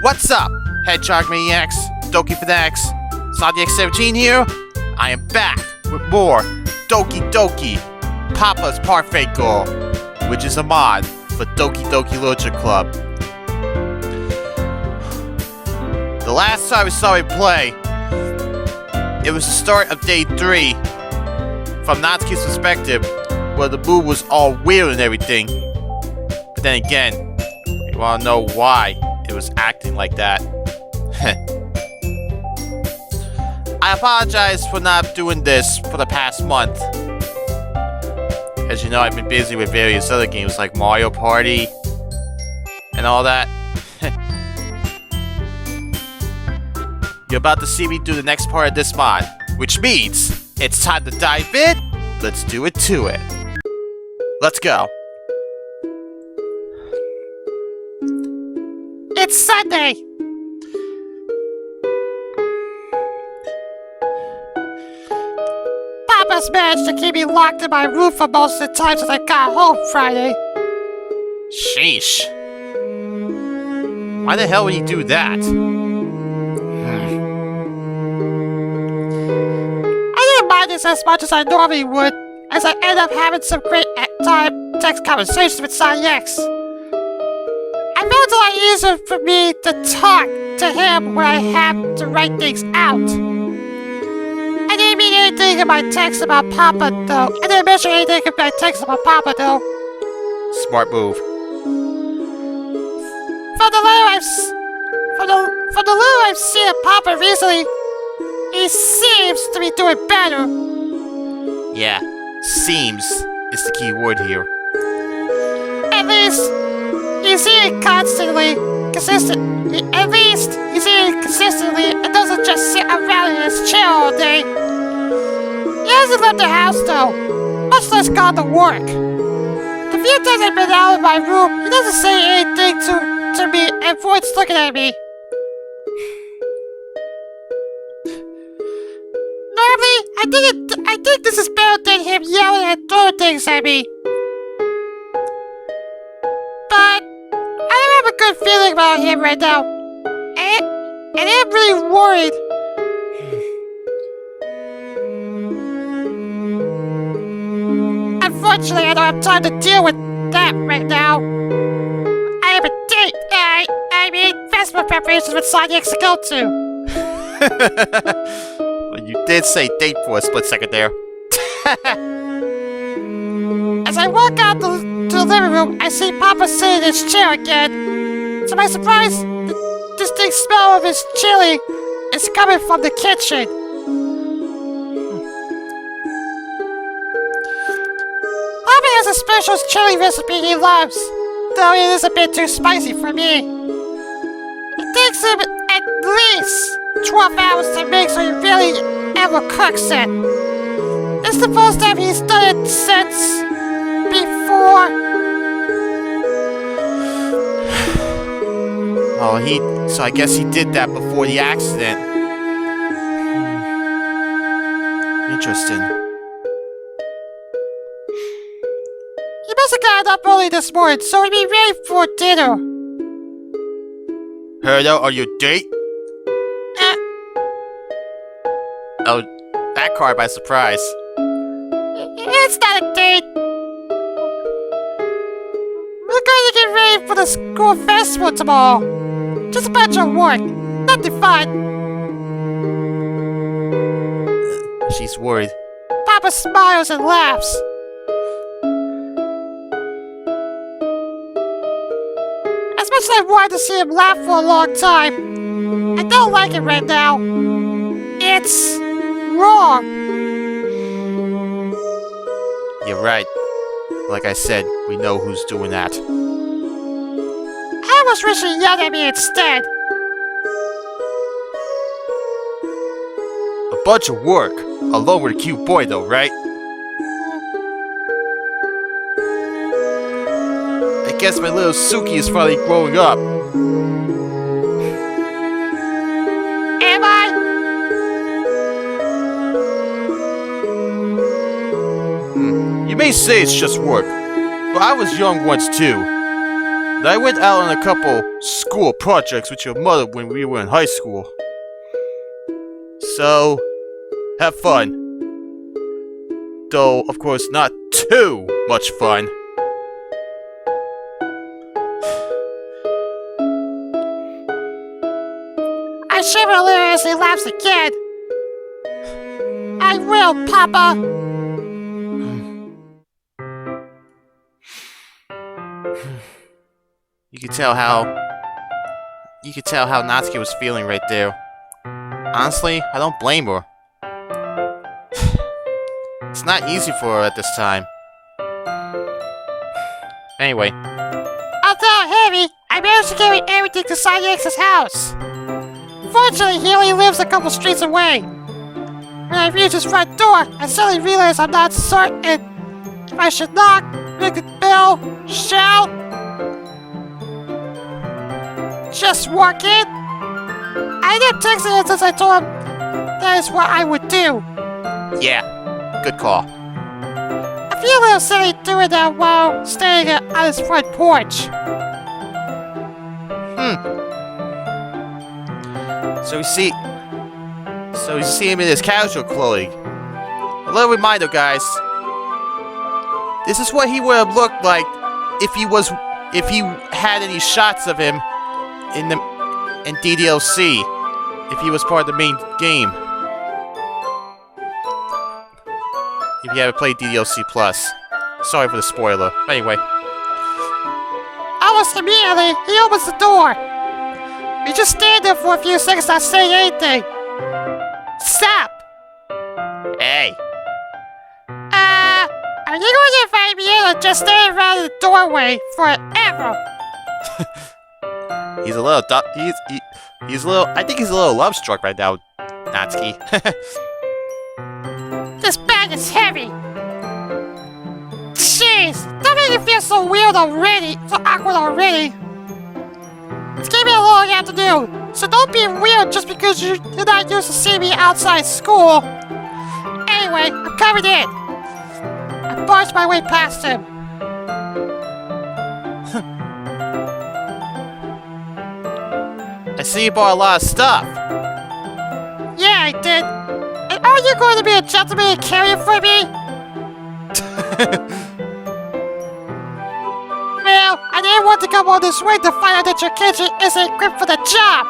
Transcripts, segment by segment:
What's up, Hedgehog Maniacs, Doki Fanatics, X17 here? I am back with more Doki Doki Papa's Parfait Goal, which is a mod for Doki Doki Literature Club. The last time we saw him play, it was the start of day 3, from Natsuki's perspective, where the mood was all weird and everything. But then again, you wanna know why it was acting like that? I apologize for not doing this for the past month. As you know, I've been busy with various other games like Mario Party and all that. You're about to see me do the next part of this mod, which means it's time to dive in. Let's do it to it. Let's go. It's Sunday! Papa's managed to keep me locked in my room for most of the time since I got home Friday. Sheesh. Why the hell would he do that? I didn't mind this as much as I normally would, as I end up having some great time text conversations with X. I found it a lot easier for me to talk to him when I have to write things out. I didn't mean anything in my text about Papa, though. I didn't mention anything in my text about Papa, though. Smart move. From the little I've seen of Papa recently, he seems to be doing better. Yeah, seems is the key word here. At least he's eating consistently and doesn't just sit around in his chair all day. He hasn't left the house though, much less gone to work. The few times I've been out of my room, he doesn't say anything to me and avoids looking at me. Normally, I think this is better than him yelling and throwing things at me. But I don't have a good feeling about him right now. And I'm really worried. Unfortunately, I don't have time to deal with that right now. I have a date. I mean, festival preparations with X to go to. Well, you did say date for a split second there. As I walk out to the living room, I see Papa sitting in his chair again. To my surprise, the distinct smell of his chili is coming from the kitchen. Papa has a special chili recipe he loves, though it is a bit too spicy for me. It takes him at least 12 hours to make, so he really ever cooks it. It's the first time he's done it since before. Oh, so I guess he did that before the accident. Interesting. He must have gotten up early this morning, so he'll be ready for dinner. Heard out on your date? Oh, that caught by surprise. It's not a date. We're going to get ready for the school festival tomorrow. Just a bunch of work. Nothing fun. She's worried. Papa smiles and laughs. As much as I wanted to see him laugh for a long time, I don't like it right now. It's wrong. You're right. Like I said, we know who's doing that. I almost wish he yelled at me instead. A bunch of work, along with a cute boy though, right? I guess my little Suki is finally growing up. Am I? You may say it's just work, but I was young once too. I went out on a couple school projects with your mother when we were in high school. So, have fun. Though, of course, not too much fun. I shiver a little as he laughs again. I will, Papa. You could tell how Natsuki was feeling right there. Honestly, I don't blame her. It's not easy for her at this time. Anyway. Although heavy, I managed to carry everything to Sayex's house. Fortunately, he only lives a couple streets away. When I reach his front door, I suddenly realize I'm not certain if I should knock, ring the bell, shout, just walk in. I ended up texting him since I told him that is what I would do. Yeah, good call. I feel a little silly doing that while staying on his front porch. So you see him in his casual clothing. A little reminder, guys. This is what he would have looked like if he had any shots of him in DDLC, if he was part of the main game. If you haven't played DDLC Plus. Sorry for the spoiler. Anyway. Almost immediately, he opens the door. We just stand there for a few seconds not saying anything. Stop! Hey! Are you going to invite me in or just stand around the doorway forever? He's a little he's a little, I think he's a little love struck right now, Natsuki. This bag is heavy. Jeez, don't make it feel so weird already, so awkward already. It's gonna be a long afternoon, so don't be weird just because you're not used to seeing me outside school. Anyway, I'm coming in. I barged my way past him. I see you bought a lot of stuff. Yeah, I did. And are you going to be a gentleman and carry it for me? Well, I didn't want to come all this way to find out that your kitchen isn't equipped for the job.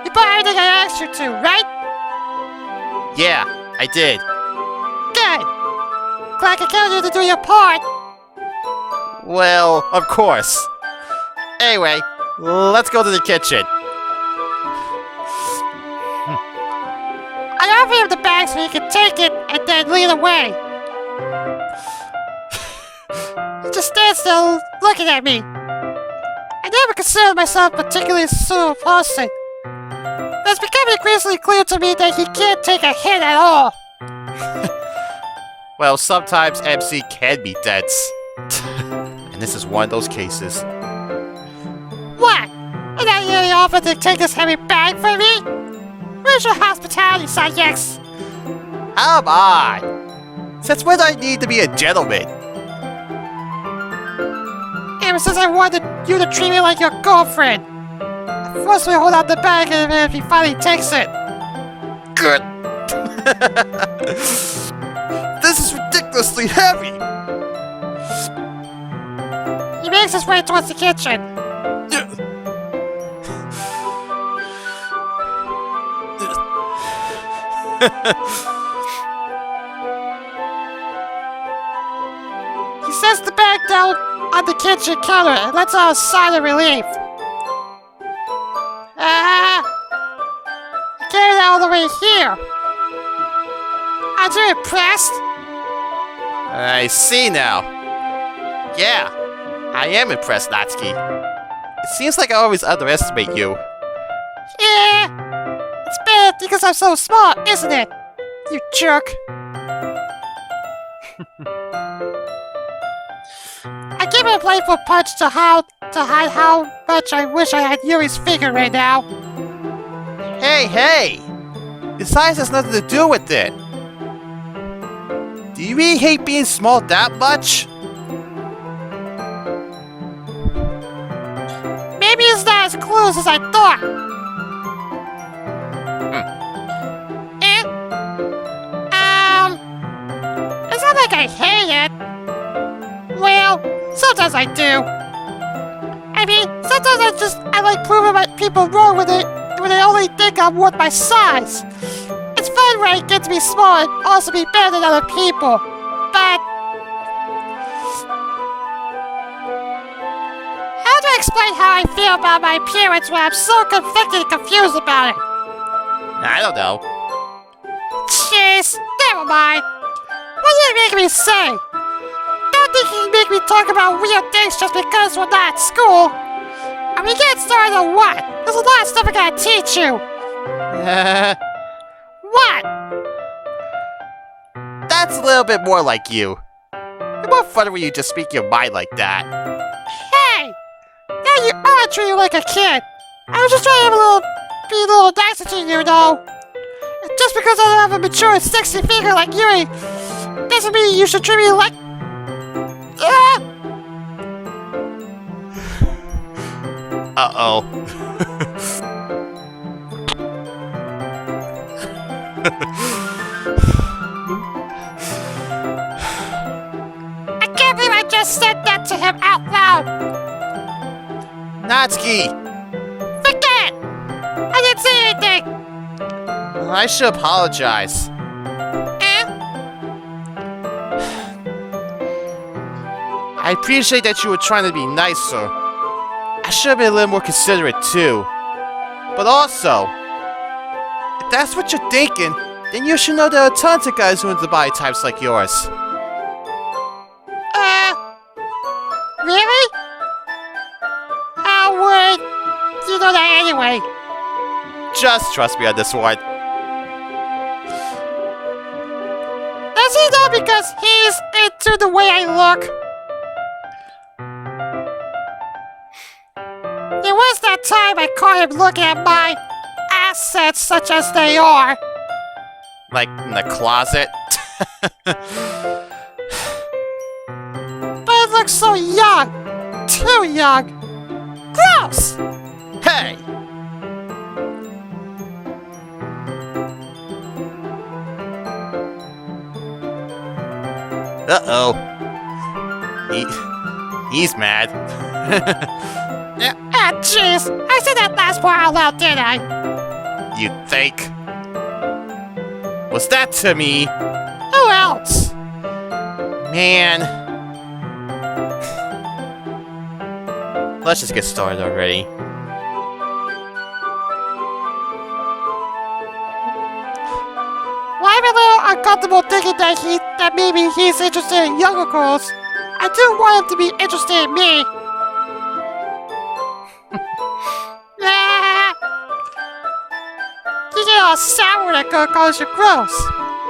You bought everything I asked you to, right? Yeah, I did. Good. Glad I can count you to do your part. Well, of course. Anyway, let's go to the kitchen. I offer him the bag so he can take it and then lead away. He just stands still looking at me. I never considered myself a particularly sore person. But it's becoming increasingly clear to me that he can't take a hit at all. Well, sometimes MC can be dense. And this is one of those cases. What? And now you really offer to take this heavy bag for me? Where's your hospitality, Sayex? Come on! Since when do I need to be a gentleman? Ever since I wanted you to treat me like your girlfriend. I forcefully hold out the bag and if he finally takes it. Good. This is ridiculously heavy! He makes his way towards the kitchen. He sets the bag down on the kitchen counter and lets out a sigh of relief. He carried it all the way here. Aren't you impressed? I see now. Yeah, I am impressed, Natsuki. It seems like I always underestimate you. Yeah, it's bad because I'm so small, isn't it? You jerk. I give him a playful punch to hide how much I wish I had Yuri's figure right now. Hey! Your size has nothing to do with it. Do you really hate being small that much? as clues as I thought. And, it's not like I hate it. Well, sometimes I do. I mean, sometimes I like proving people wrong when they only think I'm worth my size. It's fun when it gets me small and also be better than other people. But how do I explain how I feel about my appearance when I'm so conflicted and confused about it? I don't know. Jeez, never mind. What are you making me say? Don't think you can make me talk about weird things just because we're not at school. Are we getting started or what? There's a lot of stuff I gotta teach you. What? That's a little bit more like you. It's more fun when you just speak your mind like that. Hey! Now you are treating you like a kid. I was just trying to be a little nicer to you, though. Just because I don't have a mature and sexy figure like you doesn't mean you should treat me like... Uh-oh. I can't believe I just said that to him out loud. Natsuki! Forget it! I didn't say anything. I should apologize. I appreciate that you were trying to be nicer. I should have been a little more considerate too. But also, if that's what you're thinking, then you should know there are tons of guys who into body types like yours. Really? How would you know that anyway? Just trust me on this one. Does he know because he's into the way I look? There was that time I caught him looking at my assets such as they are. Like in the closet? But it looks so young. Too young. Gross! Hey! Uh-oh. He's mad. Ah, jeez. I said that last part out loud, didn't I? You think? Was that to me? Who else? Man. Let's just get started already. Well, I'm a little uncomfortable thinking that maybe he's interested in younger girls. I do want him to be interested in me. You get all sour when a girl calls you gross.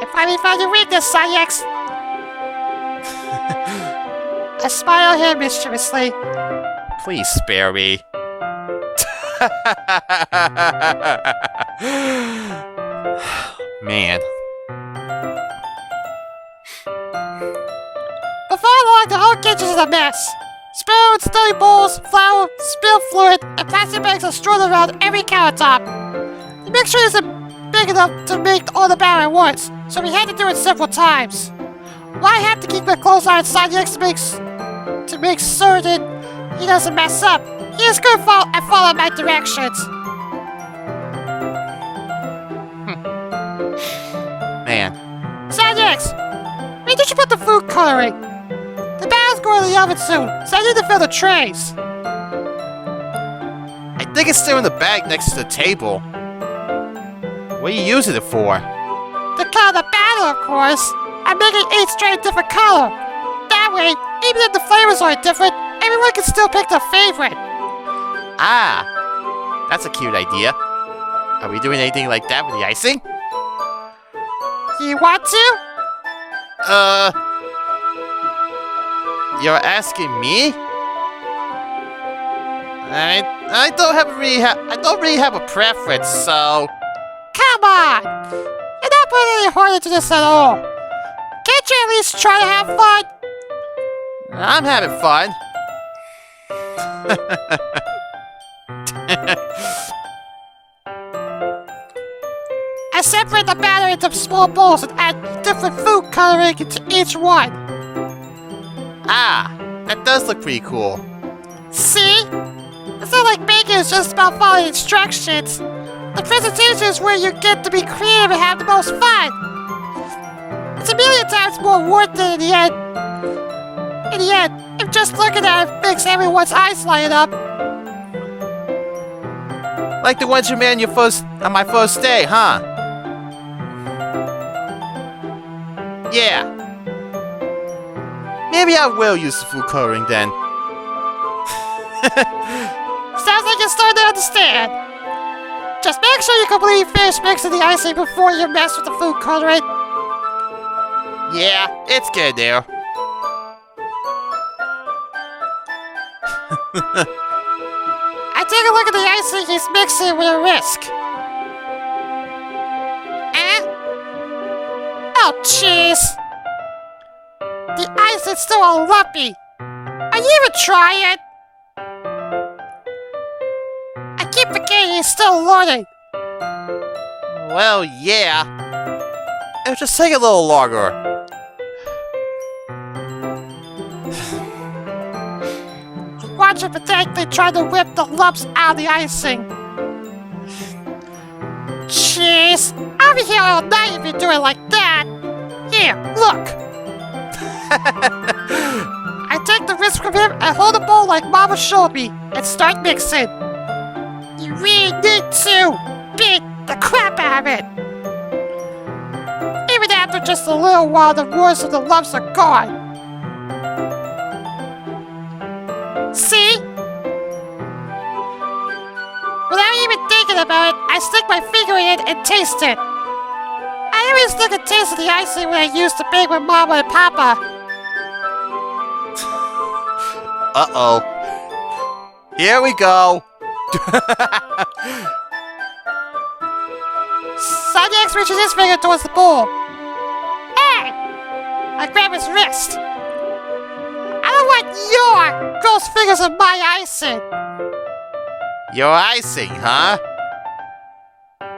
I finally found your weakness, Sayex. I smile at him mischievously. Please spare me. Man. Before long, the whole kitchen is a mess. Spoons, dirty bowls, flour, spilled fluid, and plastic bags are strewn around every countertop. The mixture isn't big enough to make all the batter at once, so we had to do it several times. Well, I have to keep my clothes on inside the X to make certain he doesn't mess up. He is good at following my directions. Man. Sayex, where did you put the food coloring? The batter's going in the oven soon, so I need to fill the trays. I think it's still in the bag next to the table. What are you using it for? To color the batter, of course. I'm making each tray a different color. That way, even if the flavors are different, everyone can still pick their favorite. Ah, that's a cute idea. Are we doing anything like that with the icing? Do you want to? You're asking me? I don't really have a preference, so... Come on! You're not putting any heart into this at all. Can't you at least try to have fun? I'm having fun. I separate the batter into small bowls and add different food coloring into each one. Ah, that does look pretty cool. See? It's not like baking is just about following instructions. The presentation is where you get to be creative and have the most fun. It's a million times more worth it in the end. In the end, if just looking at it makes everyone's eyes light up. Like the ones you made on my first day, huh? Yeah. Maybe I will use the food coloring then. Sounds like you're starting to understand. Just make sure you completely finish mixing the icing before you mess with the food coloring. Yeah, it's good there. I take a look at the icing he's mixing with a whisk. Oh, jeez. The icing's still all lumpy. Are you even trying? I keep forgetting he's still learning. Well, yeah. It'll just take a little longer. Watch him pathetically try to whip the lumps out of the icing. Jeez, I'll be here all night if you do it like that. Here, look. I take the whisk from him and hold the bowl like Mama showed me and start mixing. You really need to beat the crap out of it. Even after just a little while, the worst of the lumps are gone. See? Without even thinking about it, I stick my finger in it and taste it. I always look and taste the icing when I used to bake with Mama and Papa. Uh-oh. Here we go. Sanyax reaches his finger towards the bowl. Hey! I grab his wrist. I don't want your gross fingers on my icing. Your icing, huh?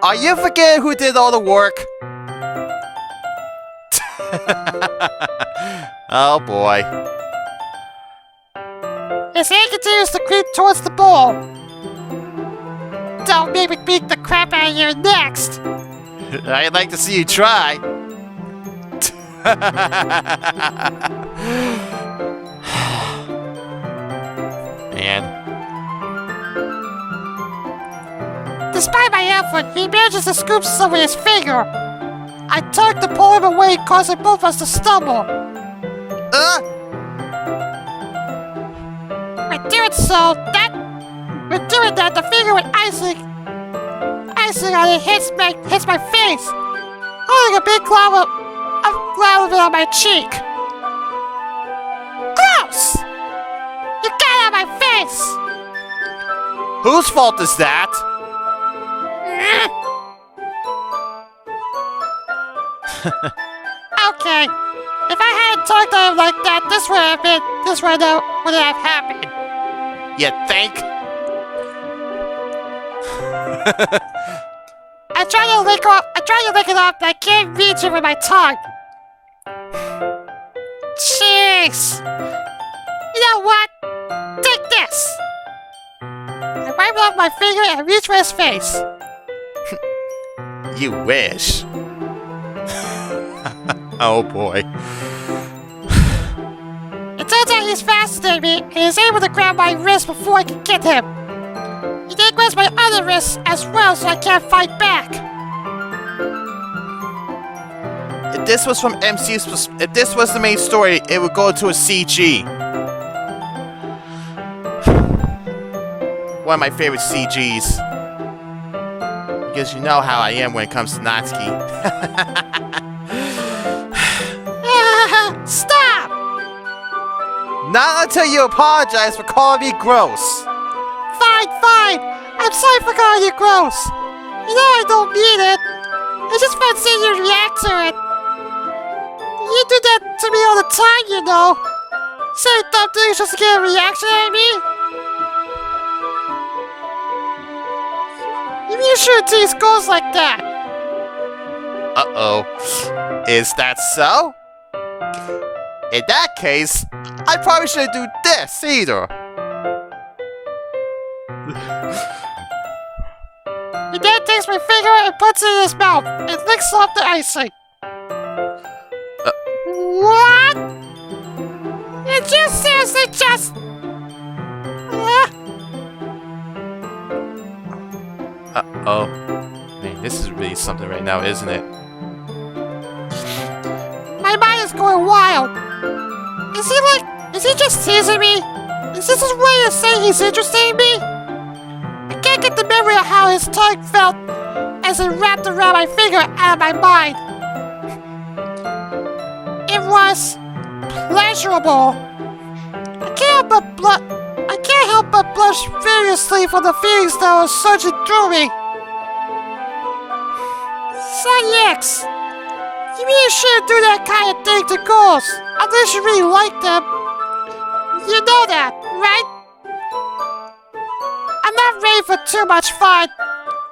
Are you forgetting who did all the work? Oh boy. His hand continues to creep towards the bowl. Don't make me beat the crap out of you next. I'd like to see you try. Man. Despite my effort, he manages to scoop some with his finger. I tug to pull him away, causing both of us to stumble. With doing that, the finger with icing on it hits my face, holding a big glob of it on my cheek. Gross! You got it on my face! Whose fault is that? Okay, if I hadn't talked to him like that, this wouldn't have happened. You think? I try to lick it off, but I can't reach it with my tongue. Jeez! You know what? Take this! I wipe it off my finger and reach for his face. You wish. Oh boy. It turns out he's faster than me and is able to grab my wrist before I can get him. He then grabs my other wrist as well, so I can't fight back. If this was from MC's, if this was the main story, it would go to a CG. One of my favorite CGs. Because you know how I am when it comes to Natsuki. Stop! Not until you apologize for calling me gross. Fine. I'm sorry for calling you gross. You know I don't mean it. It's just fun seeing you react to it. You do that to me all the time, you know. Saying dumb things just to get a reaction out of me. You mean you shouldn't tease girls like that? Uh-oh. Is that so? In that case, I probably shouldn't do this either. He then takes my finger and puts it in his mouth and licks off the icing. What? Did you seriously just... Uh-oh. Man, this is really something right now, isn't it? My mind is going wild. Is he just teasing me? Is this his way of saying he's interested in me? I can't get the memory of how his tongue felt as it wrapped around my finger out of my mind. It was pleasurable. I can't help but blush furiously for the feelings that were surging through me. X, you mean you shouldn't do that kind of thing to girls unless you really like them? You know that, right? I'm not ready for too much fun,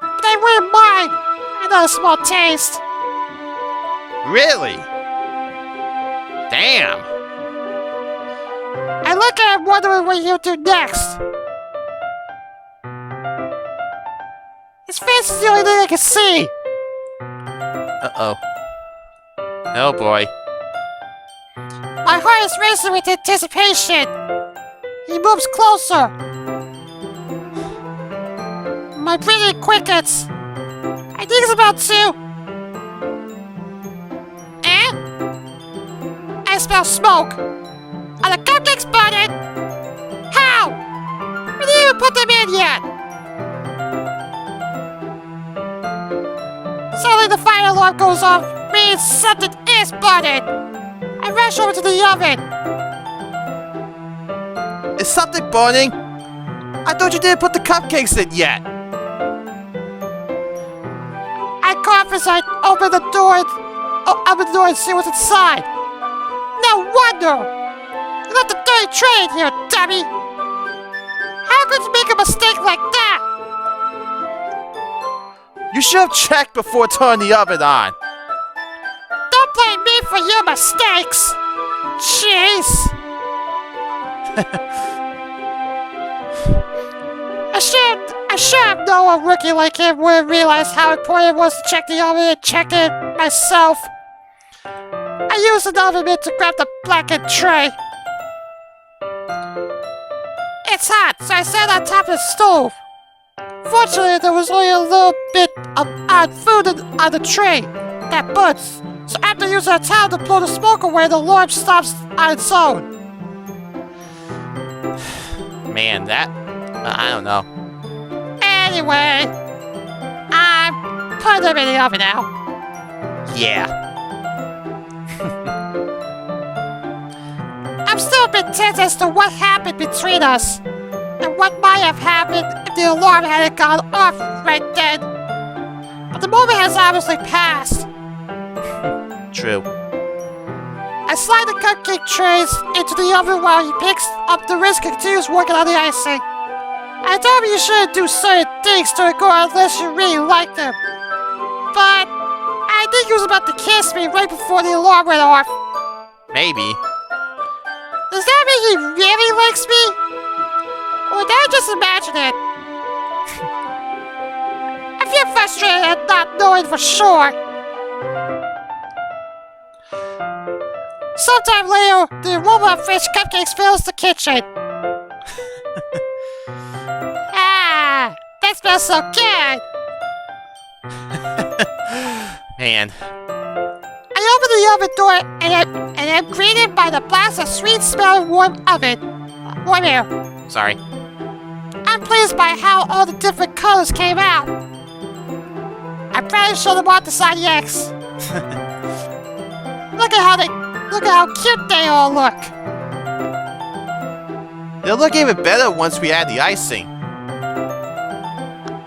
but I wouldn't mind another small taste. Really? Damn. I look at him wondering what he'll do next. His face is the only thing I can see. Uh-oh. Oh boy. My heart is racing with anticipation. He moves closer. My breathing quickens. I think it's about 2. I smell smoke. Are the cupcakes burning? How? We didn't even put them in yet. Suddenly the fire alarm goes off, means something is burning. I rush over to the oven. Is something burning? I thought you didn't put the cupcakes in yet. I cough as I open the door and see what's inside. No wonder! You left the dirty tray in here, dummy! How could you make a mistake like that? You should have checked before turning the oven on. Don't blame me for your mistakes! Jeez! I should have known a rookie like him would have realized how important it was to check the oven and check it myself. I used an oven mitt to grab the blackened tray. It's hot, so I sat on top of the stove. Fortunately, there was only a little bit of odd food on the tray that burns, so after using a towel to blow the smoke away, the alarm stops on its own. Man, that... I don't know. Anyway, I'm putting them in the oven now. Yeah. I'm still a bit tense as to what happened between us, and what might have happened if the alarm hadn't gone off right then. But the moment has obviously passed. True. I slide the cupcake trays into the oven while he picks up the wrist and continues working on the icing. I told him you shouldn't do certain things to a girl unless you really like them. But I think he was about to kiss me right before the alarm went off. Maybe. Does that mean he really likes me? Or did I just imagine it? I feel frustrated at not knowing for sure. Sometime later, the aroma of fresh cupcakes fills the kitchen. That smells so good! Man. I open the oven door and am greeted by the blast of sweet-smelling warm air. Sorry. I'm pleased by how all the different colors came out. I probably show them off to ConsequncesMod. Look at how cute they all look. They'll look even better once we add the icing.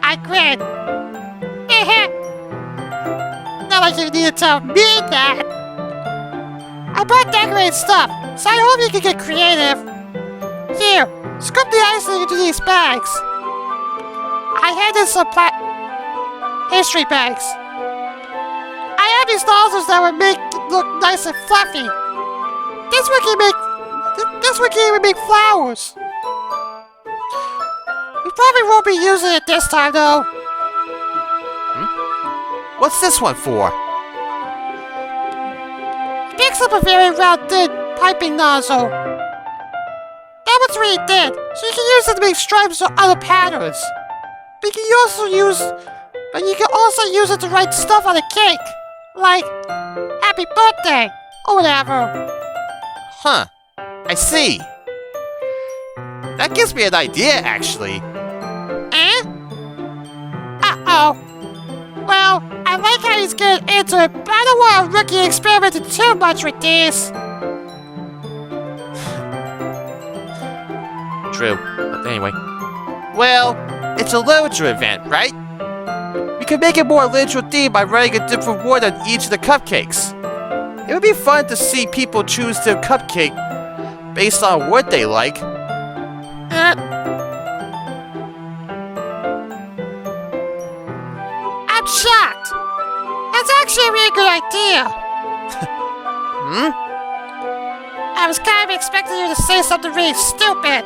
I grin. Not like you need to tell me that. I brought decorated stuff, so I hope you can get creative. Here, scoop the icing into these bags. I handed some pastry bags. I have these nozzles that would make it look nice and fluffy. This one can even make flowers. We probably won't be using it this time, though. What's this one for? It makes up a very round, thin piping nozzle. That one's really thin, so you can use it to make stripes or other patterns. But you can also use it to write stuff on a cake, like "Happy Birthday" or whatever. Huh. I see. That gives me an idea, actually. Eh? Uh-oh. Well, I like how he's getting into it, but I don't want a rookie experimenting too much with these. True. But anyway. Well, it's a literature event, right? We could make it more literal themed by writing a different word on each of the cupcakes. It would be fun to see people choose their cupcake based on what they like. I'm shocked. That's actually a really good idea. I was kind of expecting you to say something really stupid,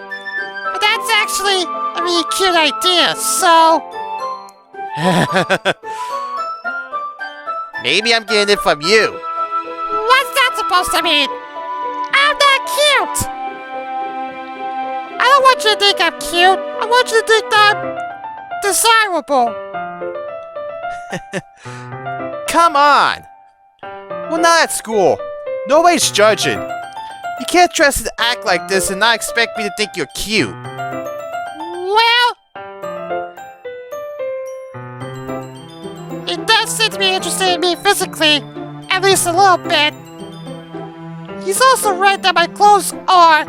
but that's actually a really cute idea, so... Maybe I'm getting it from you. What's that supposed to mean? I'm not cute! I don't want you to think I'm cute. I want you to think that I'm desirable. Come on! We're not at school. Nobody's judging. You can't dress and act like this and not expect me to think you're cute. Well... He does seem to be interested in me physically, at least a little bit. He's also right that my clothes are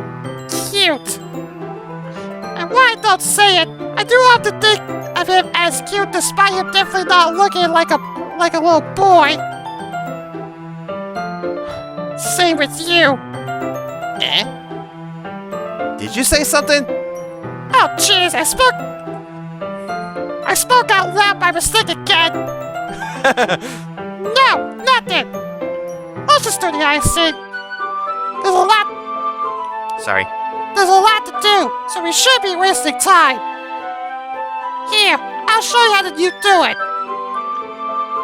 cute. And while I don't say it, I do have to think of him as cute despite him definitely not looking like a little boy. Same with you. Eh? Did you say something? Oh jeez, I spoke out loud by mistake again. No, nothing. Let's just do the icing. There's a lot to do, so we shouldn't be wasting time. Here, I'll show you how you do it.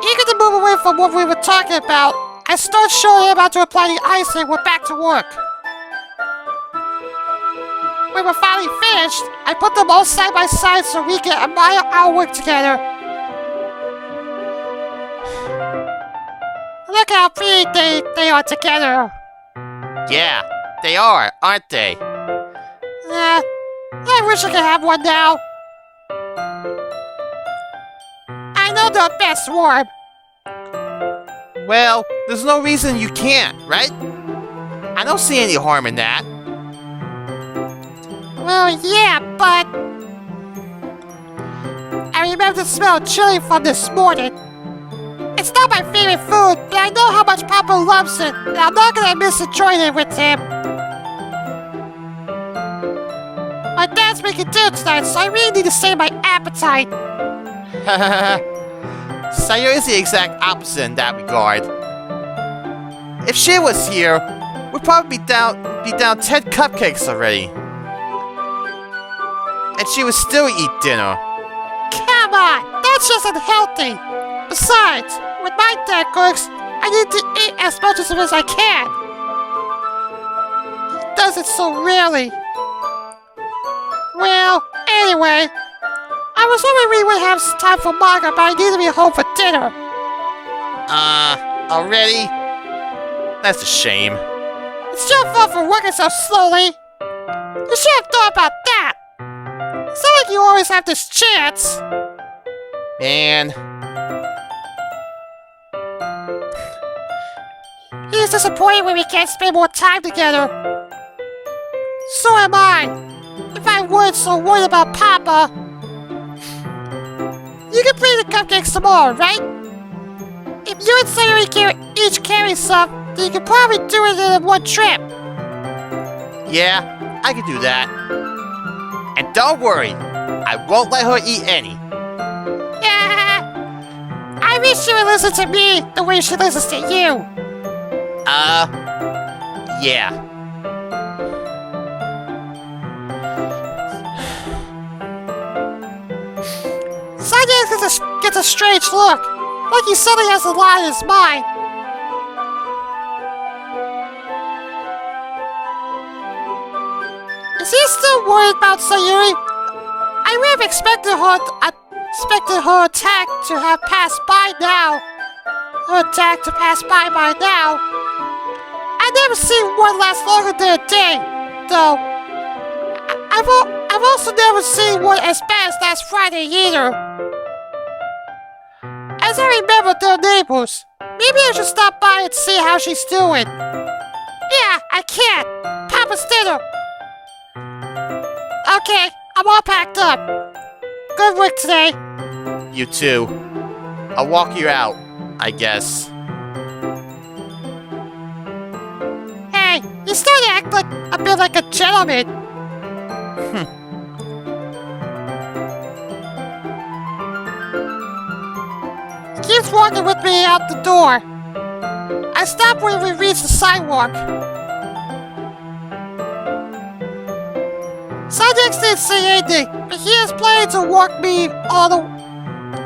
Eager to move away from what we were talking about, I start showing him how to apply the icing. We're back to work. When we're finally finished, I put them all side by side so we can admire our work together. Look how pretty they are together. Yeah, they are, aren't they? I wish I could have one now. I know they're best warm. Well, there's no reason you can't, right? I don't see any harm in that. Well, yeah, but... I remember the smell of chili from this morning. It's not my favorite food, but I know how much Papa loves it, and I'm not gonna miss enjoying it with him. My dad's making dinner tonight, so I really need to save my appetite. Sayo is the exact opposite in that regard. If she was here, we'd probably be down 10 cupcakes already. And she would still eat dinner. Come on, that's just unhealthy. Besides, when my dad cooks, I need to eat as much of it as I can. He does it so rarely. Well, anyway, I was hoping we would have some time for manga, but I need to be home for dinner. Already? That's a shame. It's your fault for working so slowly. You should have thought about that. It's not like you always have this chance. Man. He's disappointed when we can't spend more time together. So am I. If I weren't so worried about Papa. You can bring the cupcakes tomorrow, right? If you and Sayori each carry some, then you can probably do it in one trip. Yeah, I can do that. And don't worry, I won't let her eat any. wish she would listen to me the way she listens to you. Yeah. Sanyax gets a strange look, like he suddenly has a lot in his mind. Is he still worried about Sayuri? I would have expected her attack to have passed by now. Her attack to pass by now. I've never seen one last longer than a day, though. I've also never seen one as bad as last Friday either. As I remember their neighbors, maybe I should stop by and see how she's doing. Yeah, I can't. Papa's dinner. Okay, I'm all packed up. Good work today. You too. I'll walk you out, I guess. Hey, you starting to act like a bit like a gentleman. He keeps walking with me out the door. I stop when we reach the sidewalk. Sanyax didn't say anything, but he is planning to walk me all the.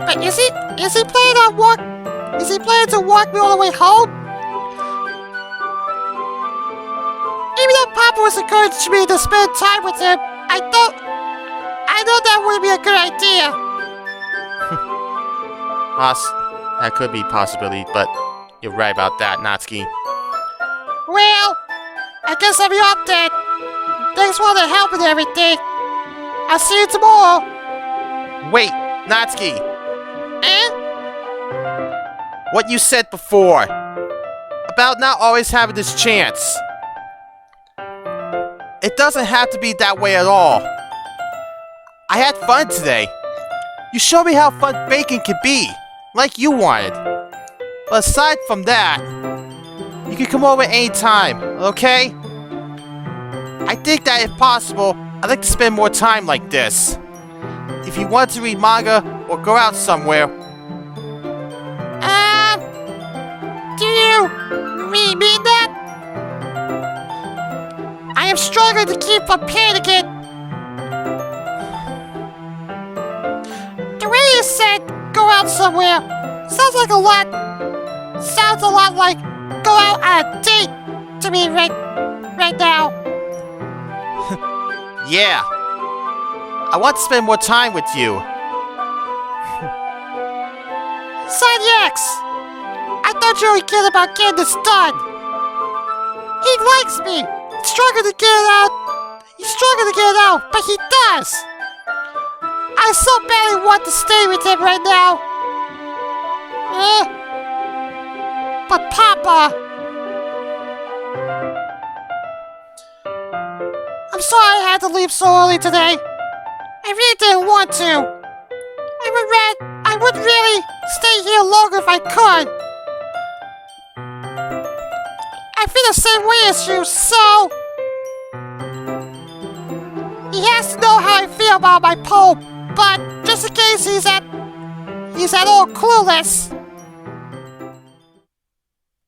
But is he planning to walk me all the way home? Even though Papa was encouraging me to spend time with him, I know that wouldn't be a good idea. That could be a possibility, but you're right about that, Natsuki. Well, I guess I'll be off then. Thanks for all the help and everything. I'll see you tomorrow. Wait, Natsuki! Eh? What you said before about not always having this chance. It doesn't have to be that way at all. I had fun today. You showed me how fun baking can be, like you wanted. But aside from that, you can come over anytime, okay? I think that if possible, I'd like to spend more time like this. If you want to read manga or go out somewhere. Do you really mean that? I am struggling to keep from panicking. The way you said go out somewhere sounds a lot like go out on a date to me right now. Yeah. I want to spend more time with you. Sanyax! I thought you were kidding about getting this done. He likes me. He's struggling to get it out, but he does. I so badly want to stay with him right now. But Papa... I'm sorry I had to leave so early today. I really didn't want to. I would really stay here longer if I could. I feel the same way as you, so... He has to know how I feel about my poem, but just in case he's at all clueless.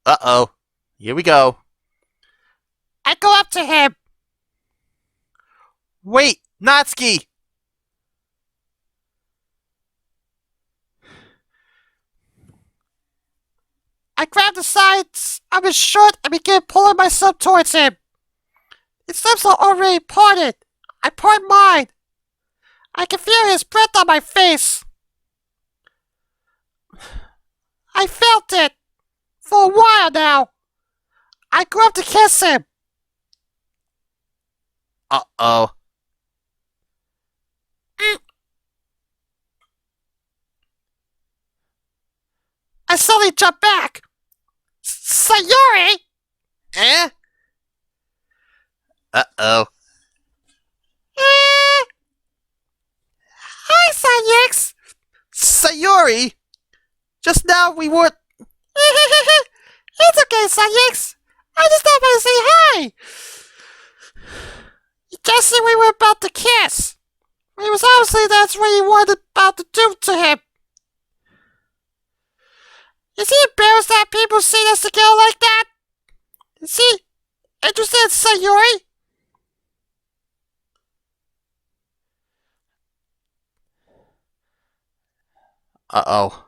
Uh-oh. Here we go. I go up to him. Wait, Natsuki! I grab the sides of his shirt and begin pulling myself towards him. His lips are already parted. I part mine. I can feel his breath on my face. I felt it for a while now. I go up to kiss him. Uh-oh. I suddenly jump back. Sayuri! Eh? Uh-oh. Hi, Sanyax! Sayuri! Just now we were... It's okay, Sanyax. I just thought I'd say hi. You just said we were about to kiss. It was obviously that's what you wanted about to do to him. Is he embarrassed that people see us together like that? Is he interested in Sayuri? Uh-oh.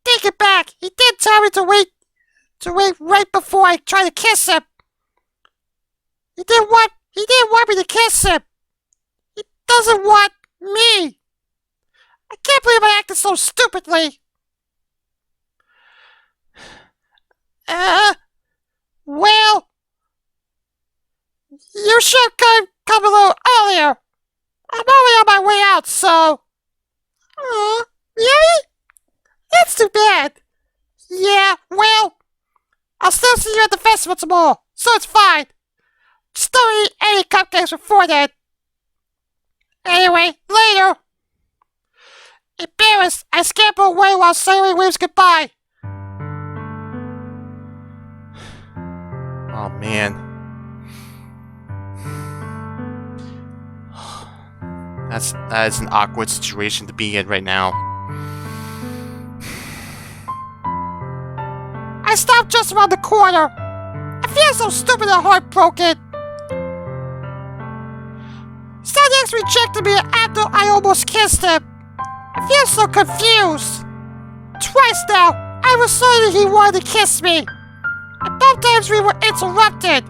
Take it back. He did tell me to wait right before I try to kiss him. He didn't want me to kiss him. He doesn't want me. I can't believe I acted so stupidly. Well, you should come a little earlier. I'm only on my way out, so... Really? That's too bad. Yeah, well, I'll still see you at the festival tomorrow, so it's fine. Just don't eat any cupcakes before then. Anyway, later. Embarrassed, I scamper away while Sayuri waves goodbye. Oh, man. That is an awkward situation to be in right now. I stopped just around the corner. I feel so stupid and heartbroken. Sanyax rejected me after I almost kissed him. I feel so confused. Twice now, I was certain he wanted to kiss me. And both times we were interrupted.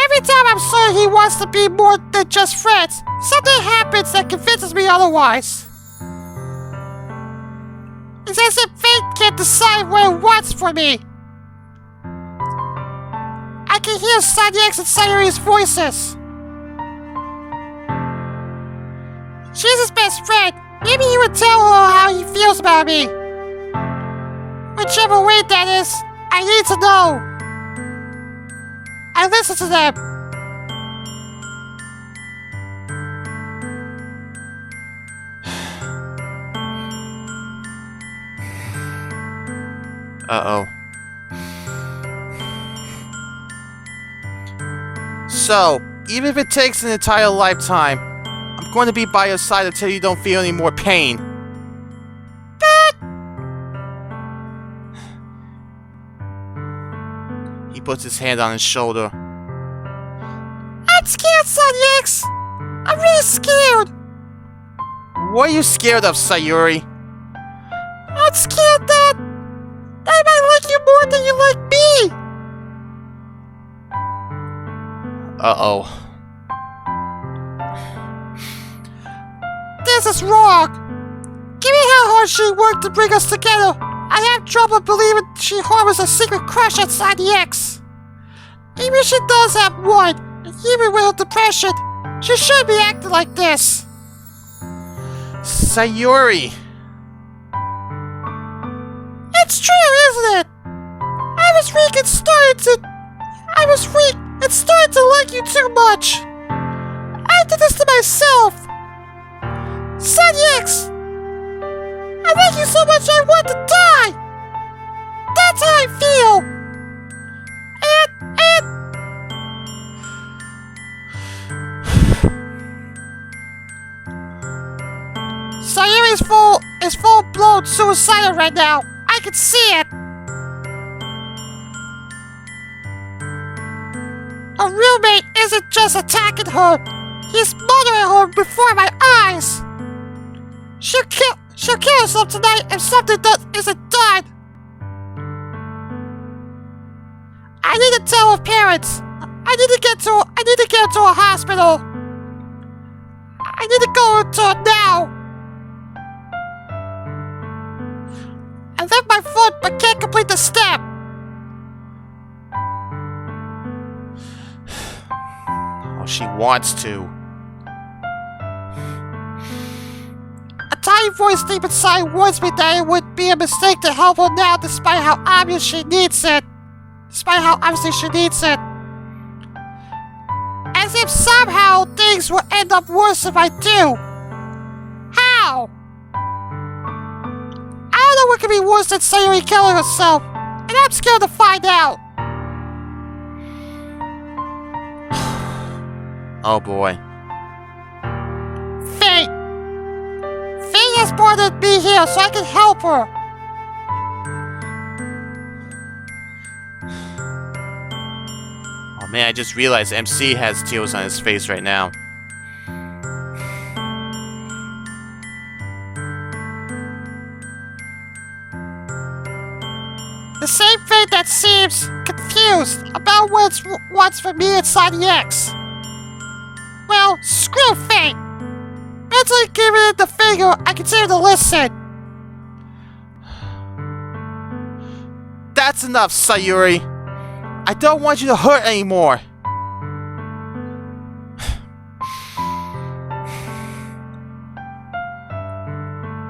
Every time I'm certain he wants to be more than just friends, something happens that convinces me otherwise. It's as if fate can't decide what it wants for me. I can hear Sanyax and Sayuri's voices. She's his best friend. Maybe he would tell her how he feels about me. Whichever way that is, I need to know. I listen to them. Uh-oh. So, even if it takes an entire lifetime, I'm going to be by your side until you don't feel any more pain. But... He puts his hand on his shoulder. I'm scared, Sanyax. I'm really scared. What are you scared of, Sayuri? I'm scared that I might like you more than you like me. Uh-oh. This is wrong. Given how hard she worked to bring us together, I have trouble believing she harbors a secret crush on Sanyax. Even if she does have one, and even with her depression, she shouldn't be acting like this. Sayuri! It's true, isn't it? I was weak and started to like you too much. I did this to myself. Sanyax! I like you so much I want to die! That's how I feel! Sayuri is full-blown suicidal right now. I can see it. Her roommate isn't just attacking her. He's murdering her before my eyes. She'll kill herself tonight if something isn't done. I need to tell her parents. I need to get her to a hospital. I need to go to her now. I left my foot but can't complete the step. Oh, she wants to. A tiny voice deep inside warns me that it would be a mistake to help her now despite how obvious she needs it. Despite how obviously she needs it. As if somehow things will end up worse if I do. How? I don't know what could be worse than Sayuri killing herself, and I'm scared to find out. Oh boy. Fate. Fate has wanted me here so I can help her. Oh man, I just realized MC has tears on his face right now. The same fate that seems confused about what wants for me inside the X. Well, screw fate. Mentally giving it the finger, I consider to listen. That's enough, Sayuri. I don't want you to hurt anymore.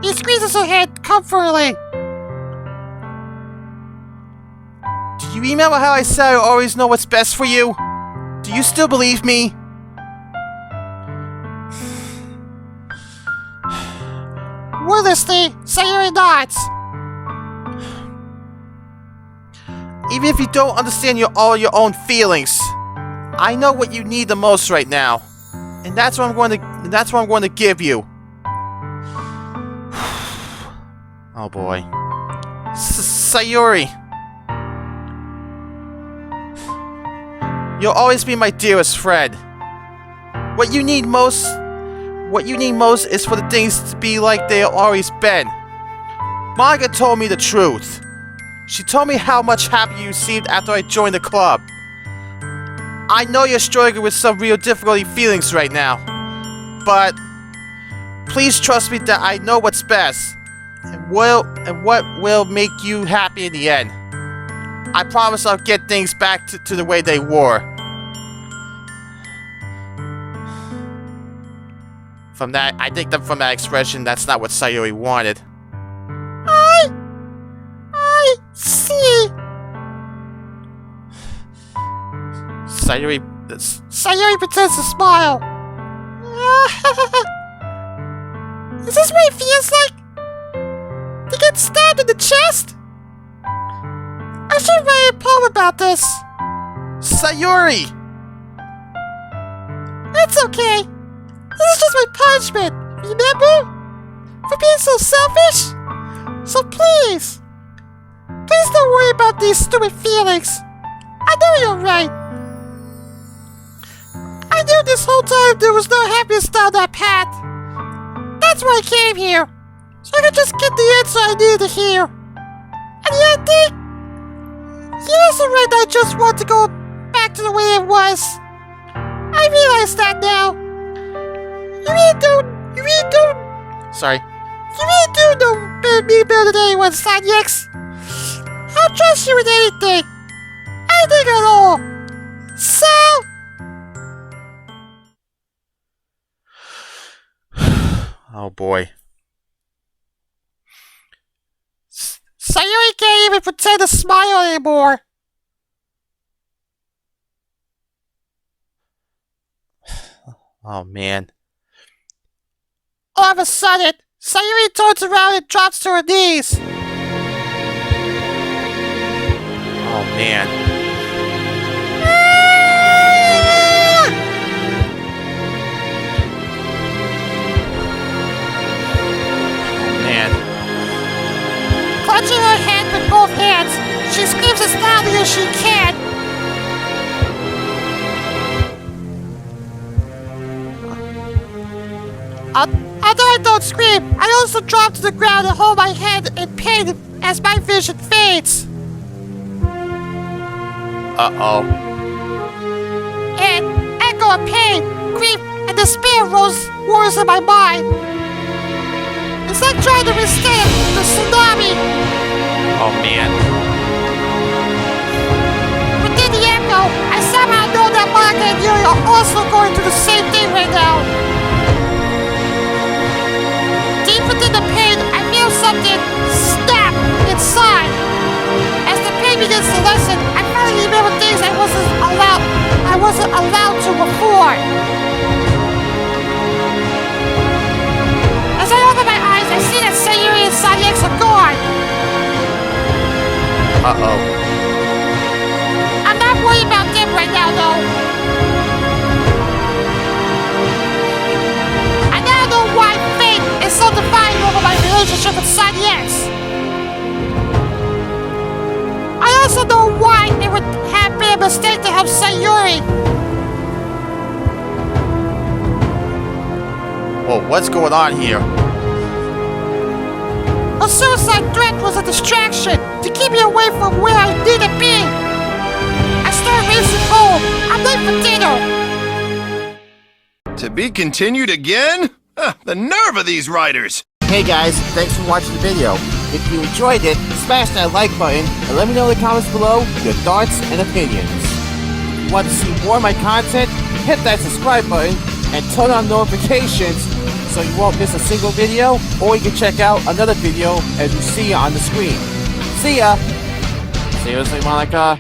He squeezes her hand comfortingly. Do you remember how I said I always know what's best for you? Do you still believe me? Wordlessly, Sayuri nods. Even if you don't understand all your own feelings, I know what you need the most right now, and that's what I'm going to give you. Oh boy, Sayuri, you'll always be my dearest friend. What you need most is for the things to be like they have always been. Monica told me the truth. She told me how much happier you seemed after I joined the club. I know you're struggling with some real difficulty feelings right now, but please trust me that I know what's best and what will make you happy in the end. I promise I'll get things back to the way they were. From that, I think that from that expression, that's not what Sayuri wanted. I see. Sayuri pretends to smile. Is this what it feels like? To get stabbed in the chest? I should write a poem about this. Sayuri! It's okay. This is just my punishment, remember? For being so selfish? So please don't worry about these stupid feelings. I know you're right. I knew this whole time there was no happiness down that path. That's why I came here. So I could just get the answer I needed to hear. And the ending? You're also right that I just want to go back to the way it was. I realize that now. You really don't. Sorry. You really do know me better than anyone, Sanyex. I'll trust you with anything. Anything at all. So... Oh boy. Sayuri can't even pretend to smile anymore. Oh man. All of a sudden, Sayuri turns around and drops to her knees. Oh man. Clutching her head with both hands, she screams as loudly as she can. Although I don't scream, I also drop to the ground and hold my head in pain as my vision fades. Uh-oh. An echo of pain, grief, and despair roars in my mind. It's like trying to withstand the tsunami. Oh man. Within the echo, I somehow know that Monica and Yuri are also going through the same thing right now. Deep within the pain, I feel something snap inside. As the pain begins to lessen, I finally remember things I wasn't allowed to before. As I open my eyes, I see that Sayuri and Sanyex are gone. Uh-oh. I'm not worried about them right now, though. I now know why fate is so defiant over my Son X. I also know why it would have been a mistake to help Sayuri. Whoa, what's going on here? A suicide threat was a distraction to keep me away from where I need to be. I started racing home. I'm late for dinner. To be continued again? The nerve of these writers! Hey guys, thanks for watching the video. If you enjoyed it, smash that like button and let me know in the comments below your thoughts and opinions. If you want to see more of my content, hit that subscribe button and turn on notifications so you won't miss a single video, or you can check out another video as you see on the screen. See ya! Seriously, Monica?